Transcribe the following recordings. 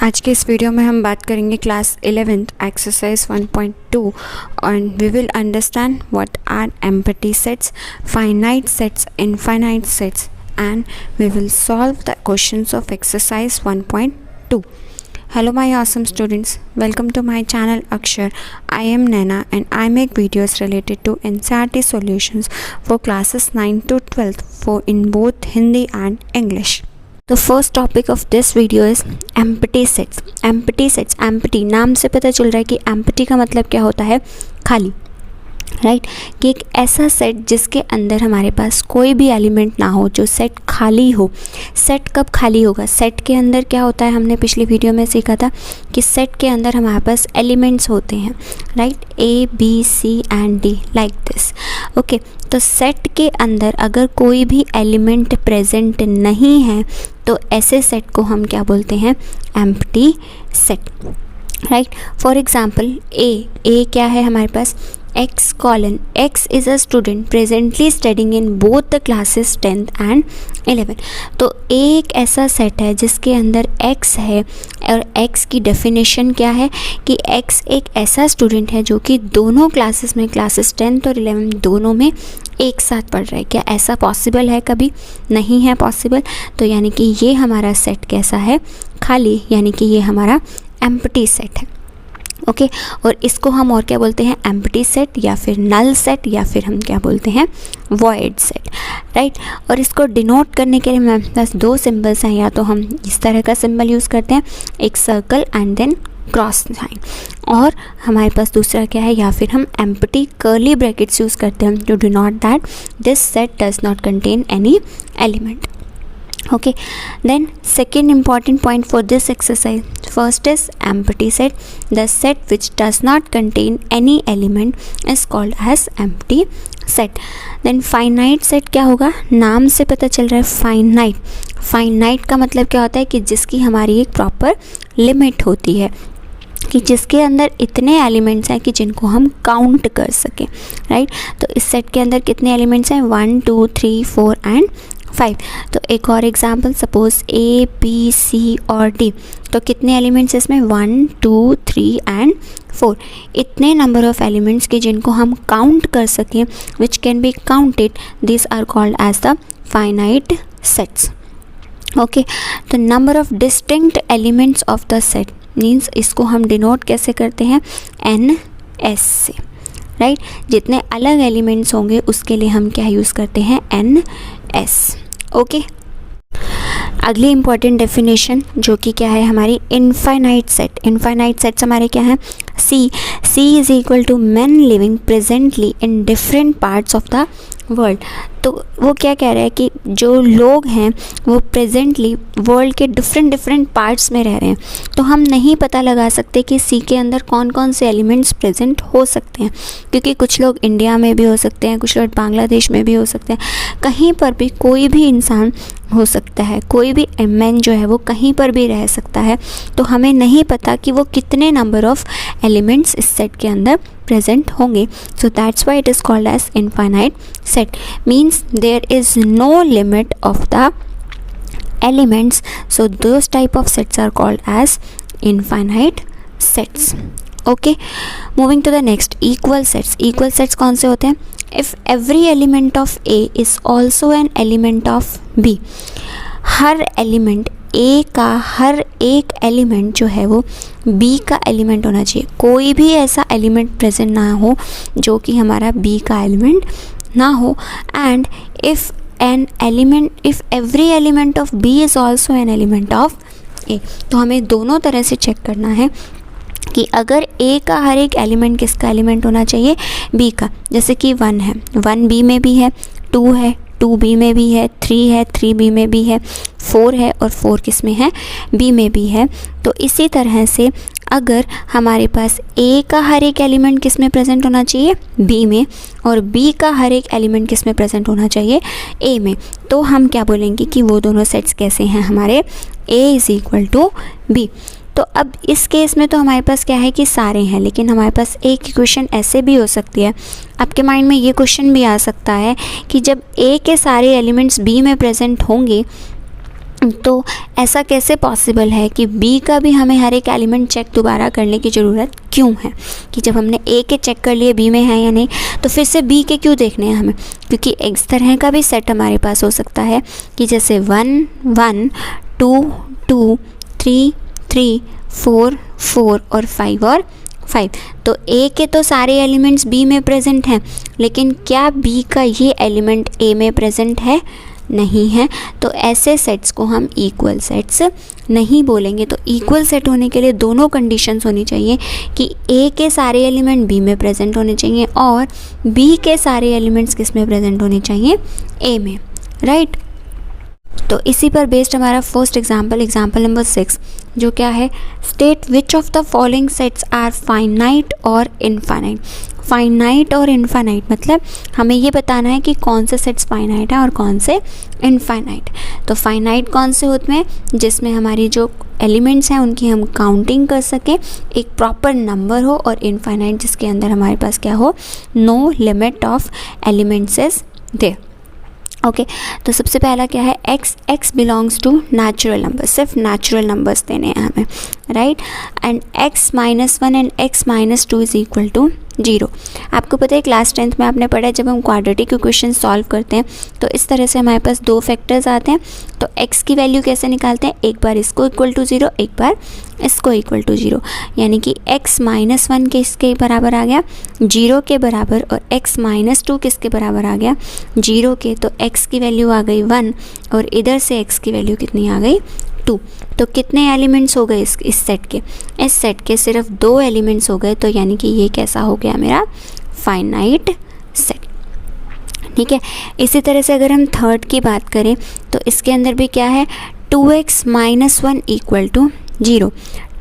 आज के इस वीडियो में हम बात करेंगे class 11th exercise 1.2 and we will understand what are empty sets, finite sets, infinite sets and we will solve the questions of exercise 1.2. Hello my awesome students, welcome to my channel Akshar. I am Naina and I make videos related to NCERT solutions for classes 9 to 12 for in both Hindi and English. The first topic of this video is empty sets. empty नाम से पता चल रहा है कि empty का मतलब क्या होता है, खाली, राइट कि एक ऐसा सेट जिसके अंदर हमारे पास कोई भी एलिमेंट ना हो, जो सेट खाली हो. सेट कब खाली होगा? सेट के अंदर क्या होता है, हमने पिछली वीडियो में सीखा था कि सेट के अंदर हमारे पास एलिमेंट्स होते हैं, right, A B C and D like this. Okay, तो सेट के अंदर अगर कोई भी एलिमेंट प्रेजेंट नहीं है तो ऐसे सेट को हम क्या बोलते हैं, empty set, right. For example A क्या है हमारे पास, x colon x is a student presently studying in both the classes 10th and 11. तो एक ऐसा सेट है जिसके अंदर x है और x की डेफिनेशन क्या है कि x एक ऐसा स्टूडेंट है जो कि दोनों क्लासेस में, क्लासेस 10th और 11 दोनों में एक साथ पढ़ रहा है. क्या ऐसा पॉसिबल है? कभी नहीं है पॉसिबल. तो यानी कि ये हमारा सेट कैसा है, खाली, यानी कि ये हमारा एम्प्टी सेट है. ओके और इसको हम और क्या बोलते हैं, एम्प्टी सेट या फिर नल सेट या फिर हम क्या बोलते हैं, वॉइड सेट, राइट. और इसको डिनोट करने के लिए हमारे पास दो सिंबल्स हैं. या तो हम इस तरह का सिंबल यूज़ करते हैं, एक circle and then cross sign, और हमारे पास दूसरा क्या है, या फिर हम एम्प्टी कर्ली ब्रैकेट्स यूज़ करते हैं to denote that this set does not contain any element. Okay, then second important point for this exercise, first is empty set. The set which does not contain any element is called as empty set. Then finite set क्या होगा, नाम से पता चल रहा है finite का मतलब क्या होता है कि जिसकी हमारी एक प्रॉपर लिमिट होती है, कि जिसके अंदर इतने एलिमेंट्स हैं कि जिनको हम काउंट कर सकें, राइट. तो इस सेट के अंदर कितने एलिमेंट्स हैं, 1 2 3 4 एंड 5. तो एक और example, suppose A B C और डी, तो कितने एलिमेंट्स इसमें, 1 2 3 एंड 4. इतने नंबर ऑफ एलिमेंट्स के जिनको हम काउंट कर सकें, which can be counted, this are called as the finite sets. Okay, तो number of distinct elements of the set means इसको हम डिनोट कैसे करते हैं, एन एस से, राइट. जितने अलग एलिमेंट्स होंगे उसके लिए हम क्या यूज़ करते हैं, एन एस. ओके, अगली इंपॉर्टेंट डेफिनेशन जो कि क्या है हमारी, इनफाइनाइट सेट. इनफाइनाइट सेट्स हमारे क्या हैं, C is equal to man living presently in different parts of the world. तो वो क्या कह रहा है कि जो लोग हैं वो प्रेजेंटली वर्ल्ड के डिफरेंट पार्ट्स में रह रहे हैं. तो हम नहीं पता लगा सकते कि सी के अंदर कौन कौन से एलिमेंट्स प्रेजेंट हो सकते हैं, क्योंकि कुछ लोग इंडिया में भी हो सकते हैं, कुछ लोग बांग्लादेश में भी हो सकते हैं, कहीं पर भी कोई भी इंसान हो सकता है, कोई भी मैन जो है वो कहीं पर भी रह सकता है. तो हमें नहीं पता कि वो कितने नंबर ऑफ एलिमेंट्स इस सेट के अंदर प्रेजेंट होंगे. So that's why it is called as infinite set. Means there is no limit of the elements, so those type of sets are called as infinite sets. Okay, moving to the next, equal sets. Equal sets कौन से होते हैं, if every element of A is also an element of B, her element A का हर एक element जो है वो B का एलिमेंट होना चाहिए. कोई भी ऐसा एलिमेंट प्रेजेंट ना हो जो कि हमारा B का एलिमेंट ना हो. And if every element of B is also an element of A, तो हमें दोनों तरह से चेक करना है कि अगर A का हर एक एलिमेंट किसका एलिमेंट होना चाहिए, B का. जैसे कि 1 है, 1 B में भी है, 2 है, 2 B में भी है, 3 है, 3 B में भी है, 4 है और 4 किस में है, B में भी है. तो इसी तरह से अगर हमारे पास A का हर एक एलिमेंट किस में प्रेजेंट होना चाहिए, B में, और B का हर एक एलिमेंट किस में प्रेजेंट होना चाहिए, A में, तो हम क्या बोलेंगे कि वो दोनों सेट्स कैसे हैं हमारे, A is equal to B. तो अब इस केस में तो हमारे पास क्या है कि सारे हैं, लेकिन हमारे पास एक इक्वेशन ऐसे भी हो सकती है, आपके माइंड में ये क्वेश्चन भी आ सकता है कि जब A के सारे एलिमेंट्स B में प्रेजेंट होंगे तो ऐसा कैसे पॉसिबल है कि बी का भी हमें हर एक एलिमेंट चेक दोबारा करने की ज़रूरत क्यों है, कि जब हमने ए के चेक कर लिए बी में है या नहीं, तो फिर से बी के क्यों देखने हैं हमें? क्योंकि इस तरह का भी सेट हमारे पास हो सकता है कि जैसे 1 1 2 2 3 3 4 4 और 5 और 5। तो ए के तो सारे एलिमेंट्स बी में प्रेजेंट हैं, लेकिन क्या बी का ये एलिमेंट ए में प्रेजेंट है? नहीं है। तो ऐसे सेट्स को हम इक्वल सेट्स नहीं बोलेंगे। तो इक्वल सेट होने के लिए दोनों कंडीशंस होनी चाहिए कि ए के सारे एलिमेंट बी में प्रेजेंट होने चाहिए और बी के सारे एलिमेंट्स किस में प्रेजेंट होने चाहिए? ए में, राइट। तो इसी पर बेस्ड हमारा फर्स्ट एग्जाम्पल नंबर 6 जो क्या है, state which of the following sets are finite और इनफाइनाइट। फाइनाइट और इनफाइनाइट मतलब हमें ये बताना है कि कौन से सेट्स फाइनाइट हैं और कौन से इनफाइनाइट। तो फाइनाइट कौन से होते हैं? जिसमें हमारी जो एलिमेंट्स हैं उनकी हम काउंटिंग कर सकें, एक प्रॉपर नंबर हो, और इनफाइनाइट जिसके अंदर हमारे पास क्या हो, no limit of elements is there. Okay तो सबसे पहला क्या है, x belongs to natural number, सिर्फ नेचुरल नंबर्स देने हैं हमें, right. And x-1 and x-2 is equal to 0। आपको पता है क्लास 10th में आपने पढ़ा है जब हम क्वाड्रेटिक इक्वेशन सॉल्व करते हैं तो इस तरह से हमारे पास दो फैक्टर्स आते हैं। तो x की वैल्यू कैसे निकालते हैं, एक बार इसको इक्वल टू 0, एक बार इसको इक्वल टू 0, यानी कि x-1 किसके बराबर आ गया, 0 के बराबर, और x-2 किसके बराबर आ गया, 0 के। तो x की वैल्यू आ गई 1 और इधर से x की वैल्यू कितनी आ गई, 2। तो कितने एलिमेंट्स हो गए इस सेट के, इस सेट के सिर्फ 2 एलिमेंट्स हो गए। तो यानी कि ये कैसा हो गया मेरा, फाइनाइट सेट, ठीक है। इसी तरह से अगर हम थर्ड की बात करें तो इसके अंदर भी क्या है, 2x-1 equal to 0,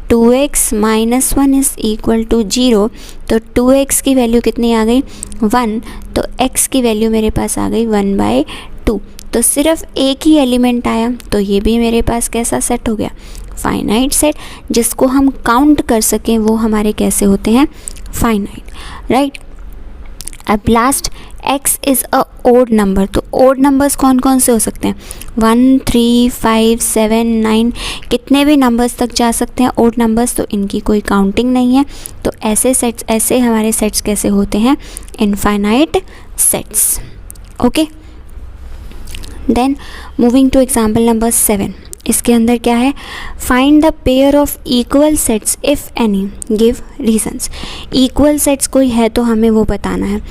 2x-1 is equal to 0। तो 2x की वैल्यू कितनी आ गई, 1, तो x की वैल्यू मेरे पास आ गई 1/2। तो सिर्फ एक ही एलिमेंट आया, तो ये भी मेरे पास कैसा सेट हो गया, फाइनाइट सेट। जिसको हम काउंट कर सकें वो हमारे कैसे होते हैं, फाइनाइट, राइट। अब last x is a odd number. तो ओड नंबर्स कौन कौन से हो सकते हैं, 1 3 5 7 9, कितने भी नंबर्स तक जा सकते हैं ओड नंबर्स, तो इनकी कोई काउंटिंग नहीं है। तो ऐसे सेट्स, ऐसे हमारे सेट्स कैसे होते हैं, infinite sets, okay. Then moving to example number 7, इसके अंदर क्या है, find the pair of equal sets if any, give reasons. Equal sets कोई है तो हमें वो बताना है।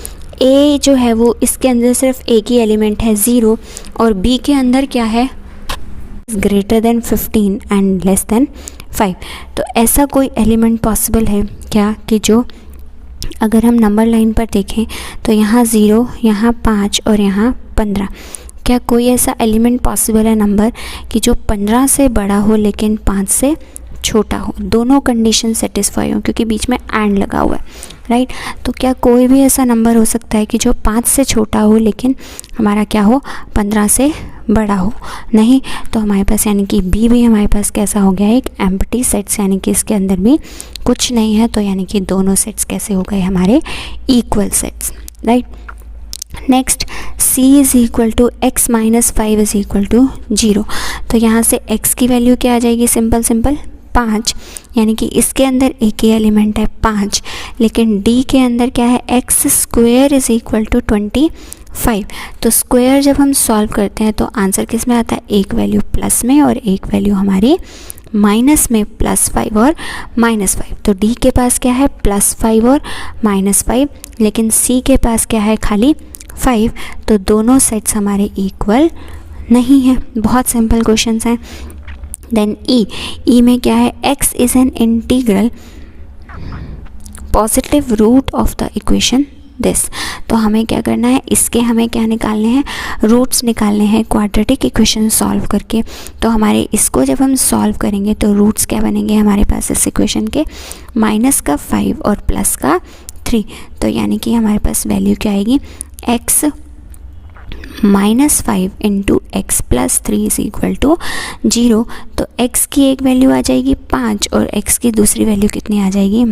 ए जो है वो इसके अंदर सिर्फ एक ही एलिमेंट है 0, और बी के अंदर क्या है, greater than 15 and less than 5। तो ऐसा कोई एलिमेंट पॉसिबल है क्या कि जो, अगर हम नंबर लाइन पर देखें तो यहाँ 0, यहाँ 5 और यहाँ 15, क्या कोई ऐसा एलिमेंट पॉसिबल है नंबर कि जो 15 से बड़ा हो लेकिन 5 से छोटा हो, दोनों कंडीशन सेटिस्फाई हो, क्योंकि बीच में एंड लगा हुआ है, राइट। तो क्या कोई भी ऐसा नंबर हो सकता है कि जो 5 से छोटा हो लेकिन हमारा क्या हो, 15 से बड़ा हो? नहीं। तो हमारे पास यानी कि बी भी हमारे पास कैसा हो गया, एक एम्प्टी सेट्स, यानी कि इसके अंदर भी कुछ नहीं है। तो यानी कि दोनों सेट्स कैसे हो गए हमारे, equal sets, right. Next c is equal to x-5 is equal to 0। तो यहाँ से x की वैल्यू क्या आ जाएगी, सिंपल 5, यानी कि इसके अंदर एक ही एलिमेंट है 5, लेकिन d के अंदर क्या है, x² इज़ इक्वल टू 25। तो स्क्वायर जब हम सॉल्व करते हैं तो आंसर किस में आता है, एक वैल्यू प्लस में और एक वैल्यू हमारी माइनस में, +5 और -5। तो d के पास क्या है, +5 और -5, लेकिन c के पास क्या है, खाली 5। तो दोनों सेट्स हमारे इक्वल नहीं हैं। बहुत सिंपल क्वेश्चंस हैं। देन ई में क्या है, x is an integral positive root of the equation this. तो हमें क्या करना है, इसके हमें क्या निकालने हैं, रूट्स निकालने हैं क्वाड्रेटिक इक्वेशन सॉल्व करके। तो हमारे इसको जब हम सॉल्व करेंगे तो रूट्स क्या बनेंगे हमारे पास इस इक्वेशन के, -5 और +3। तो यानी कि हमारे पास वैल्यू क्या आएगी, x -5 into x + 3 is equal to 0। तो x की एक वैल्यू आ जाएगी 5 और x की दूसरी वैल्यू कितनी आ जाएगी,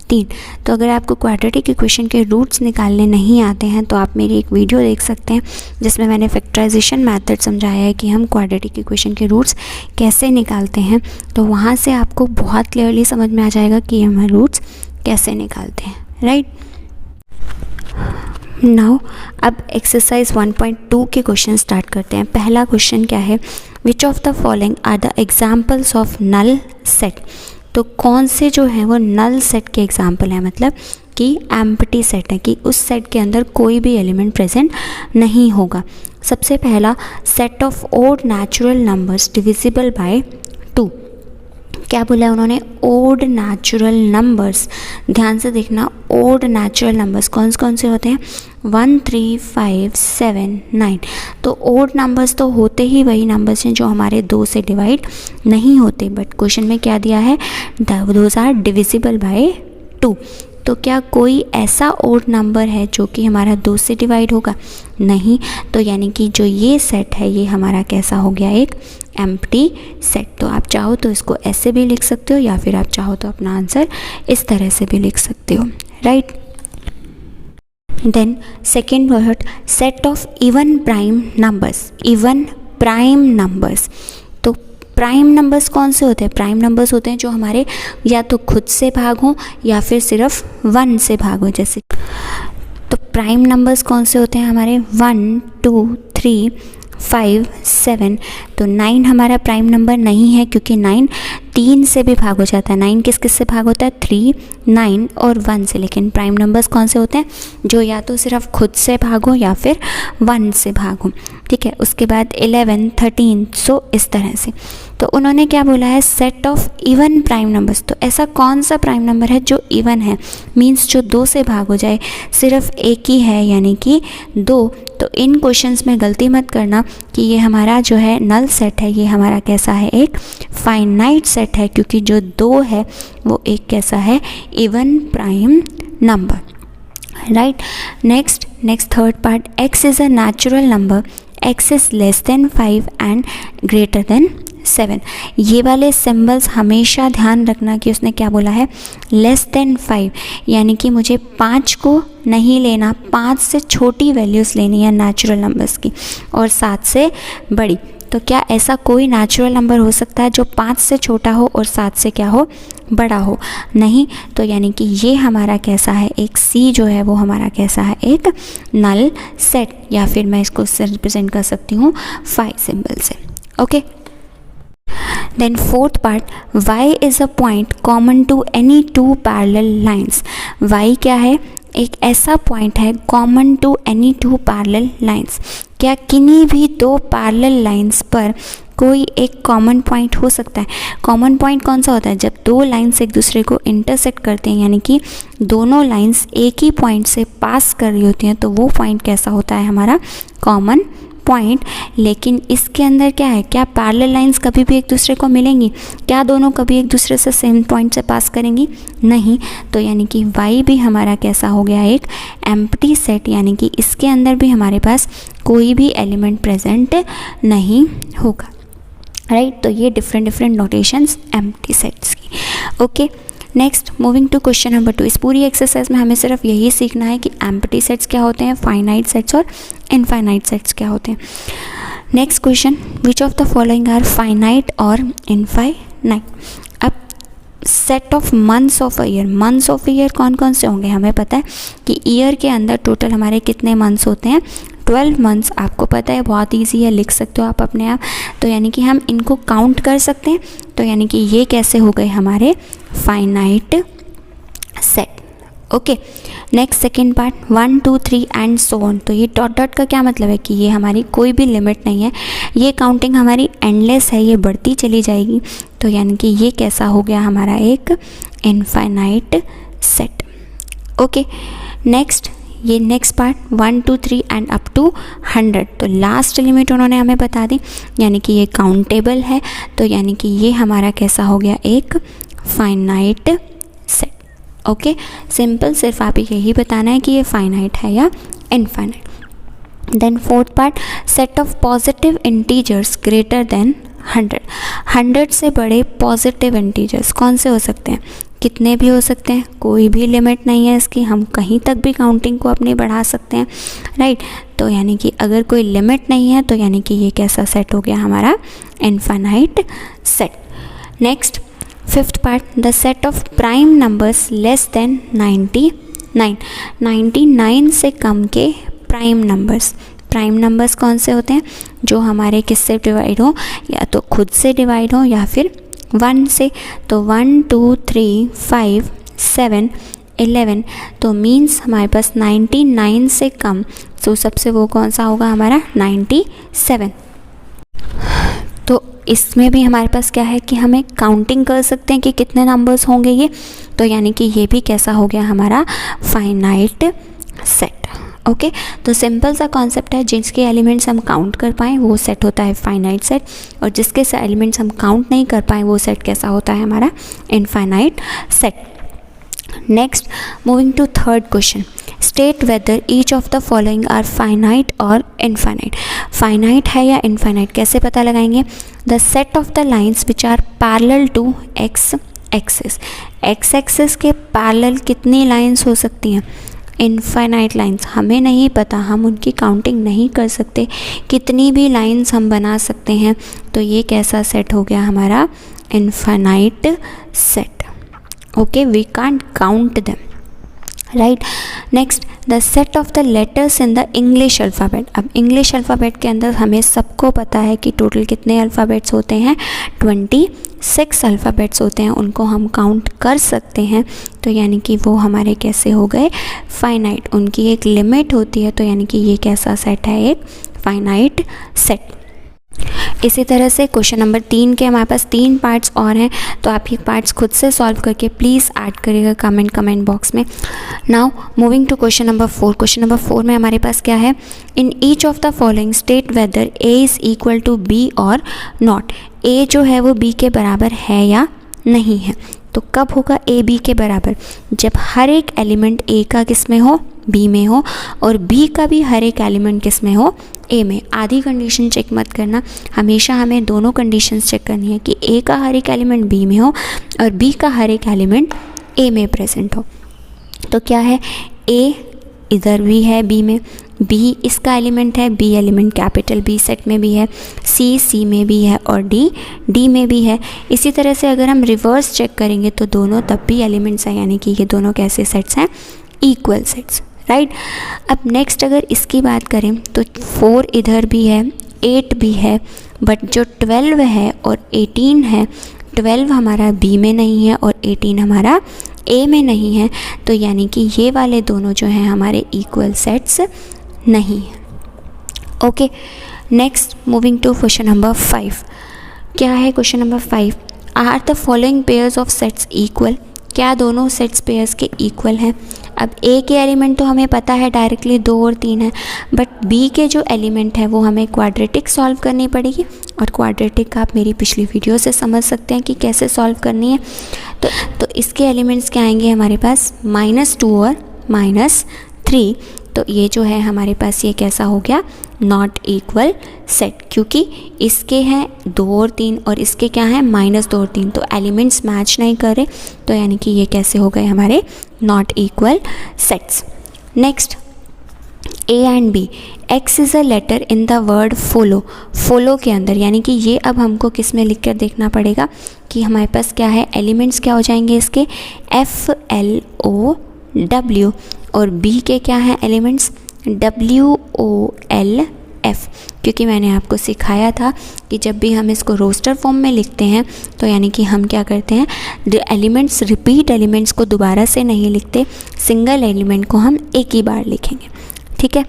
3। तो अगर आपको क्वाड्रेटिक इक्वेशन के रूट्स निकालने नहीं आते हैं तो आप मेरी एक वीडियो देख सकते हैं जिसमें मैंने फैक्टराइजेशन मेथड समझाया है कि हम क्वाड्रेटिक इक्वेशन के रूट्स कैसे निकालते हैं। तो वहाँ से आपको बहुत क्लियरली समझ में आ जाएगा कि हम रूट्स कैसे निकालते हैं, राइट। नाउ अब एक्सरसाइज 1.2 के क्वेश्चन स्टार्ट करते हैं। पहला क्वेश्चन क्या है, which of the following are the examples of null set. तो कौन से जो है वो नल सेट के एग्जाम्पल हैं, मतलब कि एम्प्टी सेट है, कि उस सेट के अंदर कोई भी एलिमेंट प्रेजेंट नहीं होगा। सबसे पहला, set of odd natural numbers divisible by 2। क्या बोला है उन्होंने, ओड नेचुरल नंबर्स। ध्यान से देखना, ओड नेचुरल नंबर्स कौन से होते हैं, 1, 3, 5, 7, 9। तो ओड नंबर्स तो होते ही वही नंबर्स हैं जो हमारे 2 से डिवाइड नहीं होते, बट क्वेश्चन में क्या दिया है, दोज आर डिविजिबल बाय 2। तो क्या कोई ऐसा ओड नंबर है जो कि हमारा 2 से डिवाइड होगा, नहीं। तो यानी कि जो ये सेट है ये हमारा कैसा हो गया, एक एम्प्टी सेट। तो आप चाहो तो इसको ऐसे भी लिख सकते हो या फिर आप चाहो तो अपना आंसर इस तरह से भी लिख सकते हो, right. Then second word, set of even prime numbers. Even prime numbers, तो प्राइम नंबर्स कौन से होते हैं, प्राइम नंबर्स होते हैं जो हमारे या तो खुद से भाग हों या फिर सिर्फ 1 से भाग हो। जैसे तो प्राइम नंबर्स कौन से होते हैं हमारे, 1, 2, 3, 5, 7। तो 9 हमारा प्राइम नंबर नहीं है क्योंकि 9 3 से भी भाग हो जाता है। 9 किस से भाग होता है, 3, 9 और 1 से। लेकिन प्राइम नंबर्स कौन से होते हैं, जो या तो सिर्फ खुद से भाग हो या फिर 1 से भाग हो, ठीक है। उसके बाद 11, 13, सो इस तरह से। तो उन्होंने क्या बोला है, set of even prime numbers. तो ऐसा कौन सा प्राइम नंबर है जो इवन है, मीन्स जो 2 से भाग हो जाए, सिर्फ एक ही है यानी कि 2। तो इन क्वेश्चंस में गलती मत करना कि ये हमारा जो है नल सेट है, ये हमारा कैसा है, एक फाइनाइट सेट है, क्योंकि जो 2 है वो एक कैसा है, even prime number, right. Next third part, x is a natural number, x is less than 5 and greater than 7। ये वाले सिंबल्स हमेशा ध्यान रखना कि उसने क्या बोला है, लेस देन 5, यानी कि मुझे 5 को नहीं लेना, 5 से छोटी वैल्यूज़ लेनी है नेचुरल नंबर्स की, और 7 से बड़ी। तो क्या ऐसा कोई नेचुरल नंबर हो सकता है जो 5 से छोटा हो और 7 से क्या हो, बड़ा हो, नहीं। तो यानी कि ये हमारा कैसा है, एक C जो है वो हमारा कैसा है, एक नल सेट, या फिर मैं इसको रिप्रेजेंट कर सकती हूँ 5 सिंबल से, okay. Then fourth part, y is a point common to any 2 parallel lines। y क्या है, एक ऐसा पॉइंट है common to any 2 parallel lines. क्या किन्हीं भी 2 पैरेलल लाइंस पर कोई एक कॉमन पॉइंट हो सकता है। कॉमन पॉइंट कौन सा होता है, जब 2 लाइंस एक दूसरे को इंटरसेक्ट करते हैं, यानी कि दोनों लाइंस एक ही पॉइंट से पास कर रही होती हैं, तो वो पॉइंट कैसा होता है, हमारा कॉमन पॉइंट। लेकिन इसके अंदर क्या है, क्या पैरेलल लाइंस कभी भी एक दूसरे को मिलेंगी, क्या दोनों कभी एक दूसरे से सेम पॉइंट से पास करेंगी, नहीं। तो यानी कि y भी हमारा कैसा हो गया, एक एम्प्टी सेट, यानी कि इसके अंदर भी हमारे पास कोई भी एलिमेंट प्रेजेंट नहीं होगा, राइट। तो ये डिफरेंट नोटेशंस एम्प्टी सेट्स की, okay. Next moving to question number 2। इस पूरी एक्सरसाइज में हमें सिर्फ यही सीखना है कि एम्प्टी सेट्स क्या होते हैं, फाइनाइट सेट्स और इनफाइनाइट सेट्स क्या होते हैं। Next question, which of the following are finite और इनफाइनाइट। अब set of months of a year, months of year कौन से होंगे, हमें पता है कि ईयर के अंदर टोटल हमारे कितने मंथ्स होते हैं, 12 मंथ्स। आपको पता है, बहुत ईजी है, लिख सकते हो आप अपने आप। तो यानी कि हम इनको काउंट कर सकते हैं। तो यानी कि ये कैसे हो गए हमारे finite set, okay. Next second part, 1, 2, 3 and so on. तो ये डॉट का क्या मतलब है कि ये हमारी कोई भी लिमिट नहीं है, ये काउंटिंग हमारी एंडलेस है, ये बढ़ती चली जाएगी। तो यानी कि ये कैसा हो गया हमारा एक इनफाइनाइट सेट, ओके। नेक्स्ट ये next part 1, 2, 3 and up to 100। तो लास्ट लिमिट उन्होंने हमें बता दी, यानी कि ये काउंटेबल है। तो यानी कि ये हमारा कैसा हो गया, एक फाइनाइट सेट, ओके। सिंपल, सिर्फ आप यही बताना है कि ये फाइनाइट है या infinite. Then fourth part, set of positive integers greater than 100। 100 से बड़े पॉजिटिव इंटीजर्स कौन से हो सकते हैं? कितने भी हो सकते हैं, कोई भी लिमिट नहीं है इसकी, हम कहीं तक भी काउंटिंग को अपनी बढ़ा सकते हैं, राइट। तो यानी कि अगर कोई लिमिट नहीं है तो यानी कि ये कैसा सेट हो गया हमारा? Infinite set. Next, fifth part, the set of prime numbers less than 99। 99 से कम के प्राइम नंबर्स। प्राइम नंबर्स कौन से होते हैं? जो हमारे किससे डिवाइड हो, या तो खुद से डिवाइड हो या फिर 1 से। तो 1 2 3 5 7 11, तो मीन्स हमारे पास 99 से कम, तो सबसे वो कौन सा होगा हमारा? 97। तो इसमें भी हमारे पास क्या है कि हमें काउंटिंग कर सकते हैं कि कितने नंबर्स होंगे ये, तो यानी कि ये भी कैसा हो गया हमारा? Finite set. ओके, तो सिंपल सा कॉन्सेप्ट है, जिसके एलिमेंट्स हम काउंट कर पाएँ वो सेट होता है फाइनाइट सेट, और जिसके एलिमेंट्स हम काउंट नहीं कर पाएँ वो सेट कैसा होता है हमारा? Infinite set. Next, moving to third question, state whether each of the following are finite और इनफाइनाइट। फाइनाइट है या इनफाइनाइट कैसे पता लगाएंगे? The set of the lines which are parallel to X axis. X axis के पैरेलल कितनी lines हो सकती हैं? Infinite lines. हमें नहीं पता, हम उनकी काउंटिंग नहीं कर सकते, कितनी भी लाइन्स हम बना सकते हैं, तो ये कैसा सेट हो गया हमारा? Infinite set. Okay, we can't count them, right. Next, the set of the letters in the English alphabet. अब इंग्लिश अल्फ़ाबेट के अंदर हमें सबको पता है कि टोटल कितने अल्फ़ाबेट्स होते हैं? 26 अल्फ़ाबेट्स होते हैं, उनको हम काउंट कर सकते हैं, तो यानी कि वो हमारे कैसे हो गए? फाइनाइट। उनकी एक लिमिट होती है, तो यानी कि ये कैसा सेट है? एक फाइनाइट सेट। इसी तरह से क्वेश्चन नंबर 3 के हमारे पास 3 पार्ट्स और हैं, तो आप ये पार्ट्स खुद से सॉल्व करके प्लीज़ ऐड करिएगा कमेंट बॉक्स में। Now moving to question number 4। Question number 4 में हमारे पास क्या है? In each of the following state whether A is equal to B और नॉट। ए जो है वो बी के बराबर है या नहीं है। तो कब होगा ए बी के बराबर? जब हर एक एलिमेंट ए का किस में हो? बी में हो, और बी का भी हर एक एलिमेंट किस में हो? ए में। आधी कंडीशन चेक मत करना, हमेशा हमें दोनों कंडीशंस चेक करनी है कि ए का हर एक एलिमेंट बी में हो और बी का हर एक एलिमेंट ए में प्रेजेंट हो। तो क्या है? ए इधर भी है बी में, बी इसका एलिमेंट है, B element capital B set में भी है, सी में भी है और डी में भी है। इसी तरह से अगर हम रिवर्स चेक करेंगे तो दोनों तब भी एलिमेंट्स हैं, यानी कि ये दोनों कैसे सेट्स हैं? Equal sets, right. अब नेक्स्ट अगर इसकी बात करें तो 4 इधर भी है, 8 भी है, बट जो 12 है और 18 है, 12 हमारा बी में नहीं है और 18 हमारा ए में नहीं है, तो यानी कि ये वाले दोनों जो हैं हमारे इक्वल सेट्स नहीं है। Okay, next moving to question number 5। क्या है question number 5? Are the following pairs of sets equal. क्या दोनों सेट्स पेयर्स के इक्वल हैं? अब ए के एलिमेंट तो हमें पता है डायरेक्टली 2 और 3 है, बट बी के जो एलिमेंट है वो हमें क्वाड्रेटिक सॉल्व करनी पड़ेगी, और क्वाड्रेटिक आप मेरी पिछली वीडियो से समझ सकते हैं कि कैसे सॉल्व करनी है। तो इसके एलिमेंट्स क्या आएंगे हमारे पास? -2 और -3। तो ये जो है हमारे पास ये कैसा हो गया? नॉट इक्वल सेट, क्योंकि इसके हैं 2 और 3 और इसके क्या हैं? -2 और 3, तो एलिमेंट्स मैच नहीं कर रहे, तो यानी कि ये कैसे हो गए हमारे? Not equal sets. Next, A and B. X is a letter in the word follow. Follow के अंदर, यानी कि ये अब हमको किस में लिख कर देखना पड़ेगा कि हमारे पास क्या है? एलिमेंट्स क्या हो जाएंगे इसके? FLOW, और बी के क्या हैं एलिमेंट्स? WOLF, क्योंकि मैंने आपको सिखाया था कि जब भी हम इसको रोस्टर फॉर्म में लिखते हैं तो यानी कि हम क्या करते हैं? एलिमेंट्स, रिपीट एलिमेंट्स को दोबारा से नहीं लिखते, सिंगल एलिमेंट को हम एक ही बार लिखेंगे, ठीक है।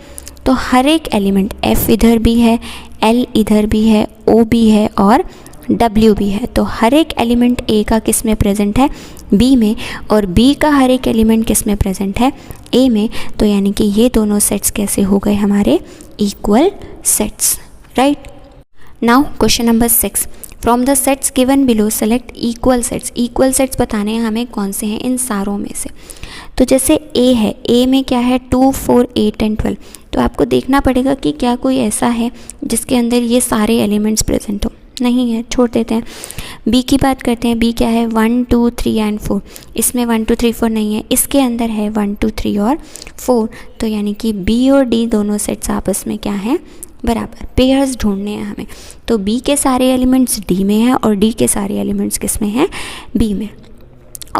तो हर एक एलिमेंट, F इधर भी है, L इधर भी है, O भी है और W भी है, तो हर एक एलिमेंट A का किस में प्रेजेंट है? B में, और B का हर एक एलिमेंट किस में प्रेजेंट है? A में। तो यानी कि ये दोनों सेट्स कैसे हो गए हमारे? Equal sets, right. Now question number 6। From the sets given below select equal sets. Equal sets बताने हैं हमें कौन से हैं इन सारों में से। तो जैसे A है, A में क्या है? 2 4 8 एंड 12। तो आपको देखना पड़ेगा कि क्या कोई ऐसा है जिसके अंदर ये सारे एलिमेंट्स प्रेजेंट हो। नहीं है, छोड़ देते हैं। बी की बात करते हैं। बी क्या है, 1 2 3 एंड 4। इसमें 1 2 3 4 नहीं है, इसके अंदर है 1 2 3 और 4। तो यानी कि बी और डी दोनों सेट्स आपस में क्या हैं, बराबर। पेयर्स ढूंढने हैं हमें। तो बी के सारे एलिमेंट्स डी में हैं और डी के सारे एलिमेंट्स किस में हैं, बी में।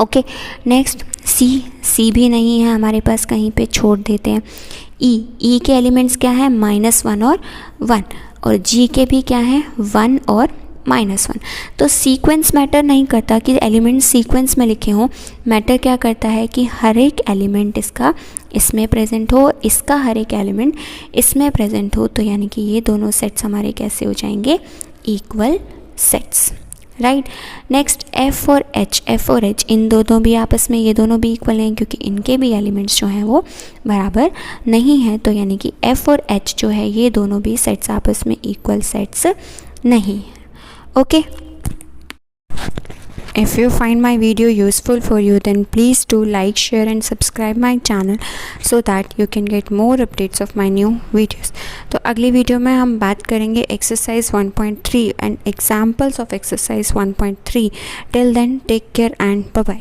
ओके, नेक्स्ट सी भी नहीं है हमारे पास, कहीं पे छोड़ देते हैं। ई के एलिमेंट्स क्या है, -1 और 1, और जी के भी क्या है, 1 और -1। तो सीक्वेंस मैटर नहीं करता कि एलिमेंट सीक्वेंस में लिखे हों, मैटर क्या करता है कि हर एक एलिमेंट इसका इसमें प्रेजेंट हो, इसका हर एक एलिमेंट इसमें प्रेजेंट हो। तो यानी कि ये दोनों सेट्स हमारे कैसे हो जाएंगे, equal sets, right. Next F और एच, इन दोनों भी आपस में, ये दोनों भी इक्वल हैं क्योंकि इनके भी एलिमेंट्स जो हैं वो बराबर नहीं है। तो यानी कि एफ और एच जो है ये दोनों भी सेट्स आपस में इक्वल सेट्स नहीं है। Okay, if you find my video useful for you, then please do like, share and subscribe my channel so that you can get more updates of my new videos. तो अगली video में हम बात करेंगे exercise 1.3 and examples of exercise 1.3. Till then, take care and bye bye.